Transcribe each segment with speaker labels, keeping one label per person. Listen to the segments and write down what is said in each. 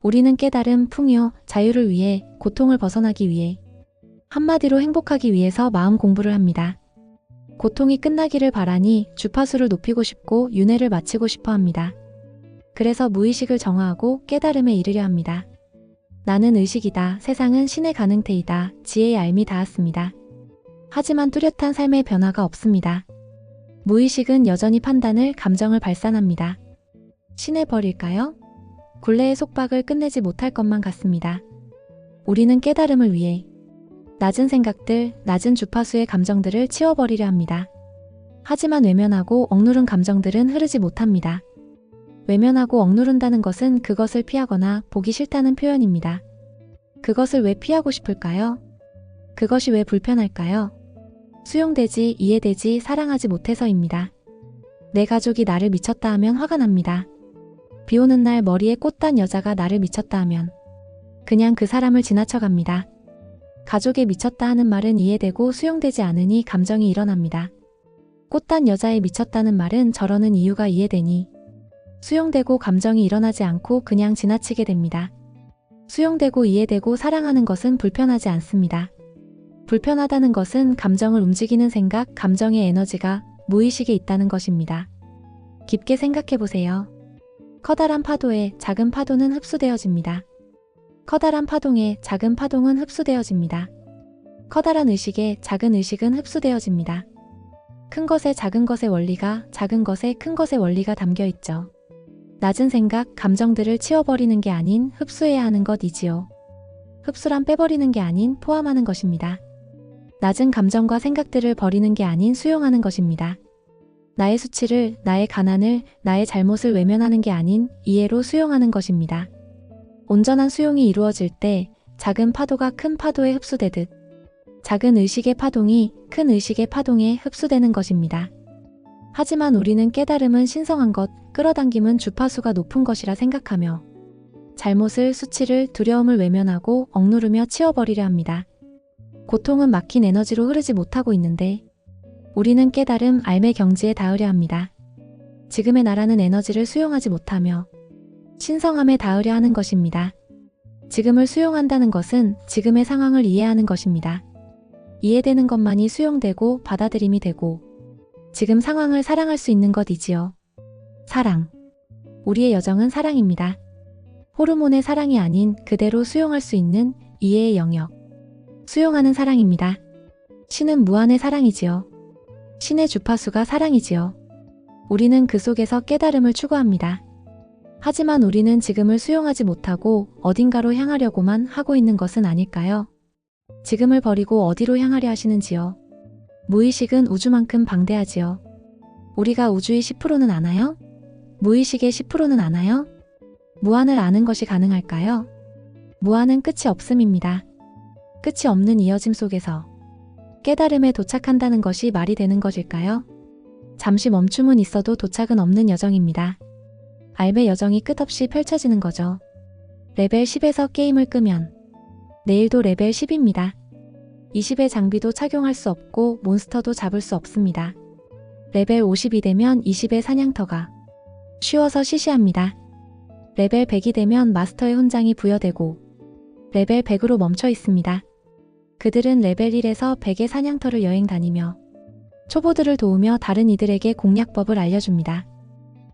Speaker 1: 우리는 깨달음, 풍요, 자유를 위해, 고통을 벗어나기 위해, 한마디로 행복하기 위해서 마음 공부를 합니다. 고통이 끝나기를 바라니 주파수를 높이고 싶고 윤회를 마치고 싶어 합니다. 그래서 무의식을 정화하고 깨달음에 이르려 합니다. 나는 의식이다. 세상은 신의 가능태이다. 지혜의 알미 닿았습니다. 하지만 뚜렷한 삶의 변화가 없습니다. 무의식은 여전히 판단을, 감정을 발산합니다. 신해버릴까요? 굴레의 속박을 끝내지 못할 것만 같습니다. 우리는 깨달음을 위해 낮은 생각들, 낮은 주파수의 감정들을 치워버리려 합니다. 하지만 외면하고 억누른 감정들은 흐르지 못합니다. 외면하고 억누른다는 것은 그것을 피하거나 보기 싫다는 표현입니다. 그것을 왜 피하고 싶을까요? 그것이 왜 불편할까요? 수용되지, 이해되지, 사랑하지 못해서입니다. 내 가족이 나를 미쳤다 하면 화가 납니다. 비 오는 날 머리에 꽃 단 여자가 나를 미쳤다 하면 그냥 그 사람을 지나쳐갑니다. 가족에 미쳤다 하는 말은 이해되고 수용되지 않으니 감정이 일어납니다. 꽃단 여자에 미쳤다는 말은 저러는 이유가 이해되니 수용되고 감정이 일어나지 않고 그냥 지나치게 됩니다. 수용되고 이해되고 사랑하는 것은 불편하지 않습니다. 불편하다는 것은 감정을 움직이는 생각, 감정의 에너지가 무의식에 있다는 것입니다. 깊게 생각해 보세요. 커다란 파도에 작은 파도는 흡수되어집니다. 커다란 파동에 작은 파동은 흡수되어집니다. 커다란 의식에 작은 의식은 흡수되어집니다. 큰 것에 작은 것의 원리가, 작은 것에 큰 것의 원리가 담겨 있죠. 낮은 생각, 감정들을 치워버리는 게 아닌 흡수해야 하는 것이지요. 흡수란 빼버리는 게 아닌 포함하는 것입니다. 낮은 감정과 생각들을 버리는 게 아닌 수용하는 것입니다. 나의 수치를, 나의 가난을, 나의 잘못을 외면하는 게 아닌 이해로 수용하는 것입니다. 온전한 수용이 이루어질 때 작은 파도가 큰 파도에 흡수되듯 작은 의식의 파동이 큰 의식의 파동에 흡수되는 것입니다. 하지만 우리는 깨달음은 신성한 것, 끌어당김은 주파수가 높은 것이라 생각하며 잘못을, 수치를, 두려움을 외면하고 억누르며 치워버리려 합니다. 고통은 막힌 에너지로 흐르지 못하고 있는데 우리는 깨달음, 알매 경지에 닿으려 합니다. 지금의 나라는 에너지를 수용하지 못하며 신성함에 닿으려 하는 것입니다. 지금을 수용한다는 것은 지금의 상황을 이해하는 것입니다. 이해되는 것만이 수용되고 받아들임이 되고 지금 상황을 사랑할 수 있는 것이지요. 사랑. 우리의 여정은 사랑입니다. 호르몬의 사랑이 아닌 그대로 수용할 수 있는 이해의 영역. 수용하는 사랑입니다. 신은 무한의 사랑이지요. 신의 주파수가 사랑이지요. 우리는 그 속에서 깨달음을 추구합니다. 하지만 우리는 지금을 수용하지 못하고 어딘가로 향하려고만 하고 있는 것은 아닐까요? 지금을 버리고 어디로 향하려 하시는지요? 무의식은 우주만큼 방대하지요. 우리가 우주의 10%는 아나요? 무의식의 10%는 아나요? 무한을 아는 것이 가능할까요? 무한은 끝이 없음입니다. 끝이 없는 이어짐 속에서 깨달음에 도착한다는 것이 말이 되는 것일까요? 잠시 멈춤은 있어도 도착은 없는 여정입니다. 알매 여정이 끝없이 펼쳐지는 거죠. 레벨 10에서 게임을 끄면 내일도 레벨 10입니다. 20의 장비도 착용할 수 없고 몬스터도 잡을 수 없습니다. 레벨 50이 되면 20의 사냥터가 쉬워서 시시합니다. 레벨 100이 되면 마스터의 훈장이 부여되고 레벨 100으로 멈춰 있습니다. 그들은 레벨 1에서 100의 사냥터를 여행 다니며 초보들을 도우며 다른 이들에게 공략법을 알려줍니다.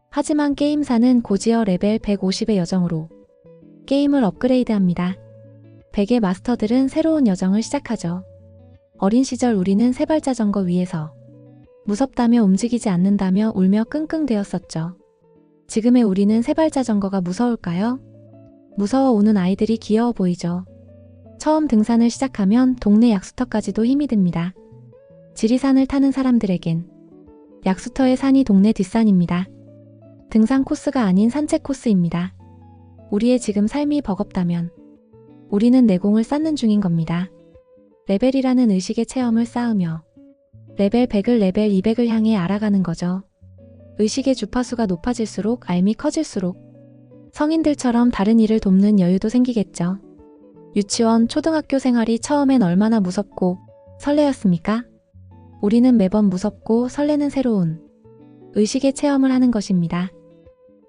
Speaker 1: 하지만 게임사는 고지어 레벨 150의 여정으로 게임을 업그레이드합니다. 100의 마스터들은 새로운 여정을 시작하죠. 어린 시절 우리는 세발자전거 위에서 무섭다며 움직이지 않는다며 울며 끙끙대었었죠. 지금의 우리는 세발자전거가 무서울까요? 무서워 우는 아이들이 귀여워 보이죠. 처음 등산을 시작하면 동네 약수터까지도 힘이 듭니다. 지리산을 타는 사람들에겐 약수터의 산이 동네 뒷산입니다. 등산 코스가 아닌 산책 코스입니다. 우리의 지금 삶이 버겁다면 우리는 내공을 쌓는 중인 겁니다. 레벨이라는 의식의 체험을 쌓으며 레벨 100을 레벨 200을 향해 알아가는 거죠. 의식의 주파수가 높아질수록 알미 커질수록 성인들처럼 다른 일을 돕는 여유도 생기겠죠. 유치원, 초등학교 생활이 처음엔 얼마나 무섭고 설레었습니까? 우리는 매번 무섭고 설레는 새로운 의식의 체험을 하는 것입니다.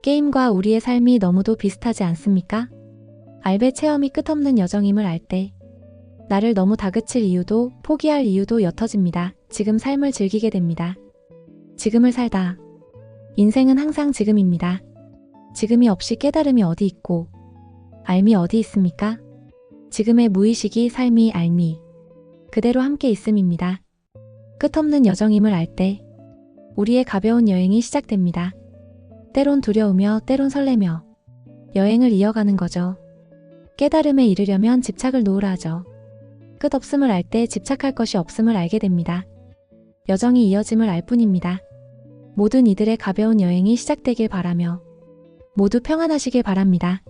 Speaker 1: 게임과 우리의 삶이 너무도 비슷하지 않습니까? 알배 체험이 끝없는 여정임을 알 때 나를 너무 다그칠 이유도 포기할 이유도 옅어집니다. 지금 삶을 즐기게 됩니다. 지금을 살다. 인생은 항상 지금입니다. 지금이 없이 깨달음이 어디 있고 알미 어디 있습니까? 지금의 무의식이 삶이 알미 그대로 함께 있음입니다. 끝없는 여정임을 알 때 우리의 가벼운 여행이 시작됩니다. 때론 두려우며 때론 설레며 여행을 이어가는 거죠. 깨달음에 이르려면 집착을 놓으라 하죠. 끝없음을 알 때 집착할 것이 없음을 알게 됩니다. 여정이 이어짐을 알 뿐입니다. 모든 이들의 가벼운 여행이 시작되길 바라며 모두 평안하시길 바랍니다.